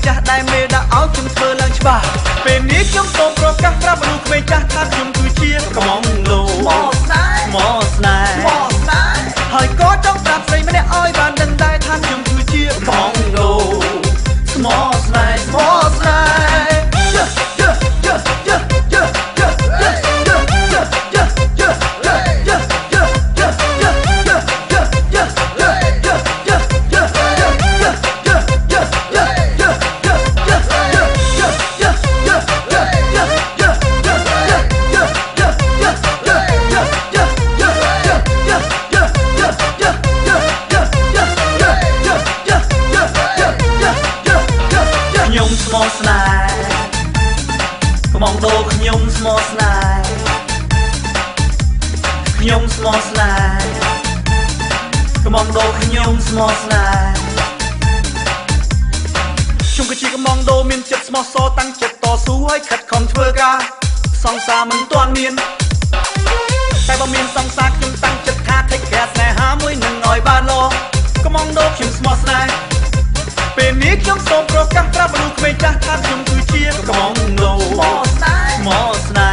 ចាស់ដែលមេដាក់ឲ្យខ្ញុំធ្វើឡើងច្បាស់ពេលនេះខ្ញុំសូមប្រកាសប្រាប់មនុស្សក្មេងចាស់ថាខ្ញុំគឺជាកំងលោមកស្នេហ៍ហើយក៏ចង់ប្រាប់ស្រីម្នាក់ឲ្យបានដឹងដែរថាខ្ញុំគឺជាកំងលោស្មោស្នេហកំងដូខ្ញុំស្មោស្នេហ៍ខ្ញុំស្មោស្នេហ៍កំងដូខ្ញុំស្មោស្នេហ៍ខ្ញុំគឺជាកំងដូមានចិត្តស្មោះសរតាំងចិត្តតស៊ូឲ្យខិតខំធ្វើការសង្សារមិនទាន់មានតែបើមានសង្សារខ្ញុំតាំងចិត្តថាថេកែស្នេហាមួយនឹងឲ្យបានល្អកំងដូខ្ញុំស្មោះស្នេហ៍ពេលនេះខ្ញុំសូមប្រកាសប្រាប់មនុស្សក្មេងចាស់ថាខ្ញុំគឺជាកំងដូមកស្នេហ៍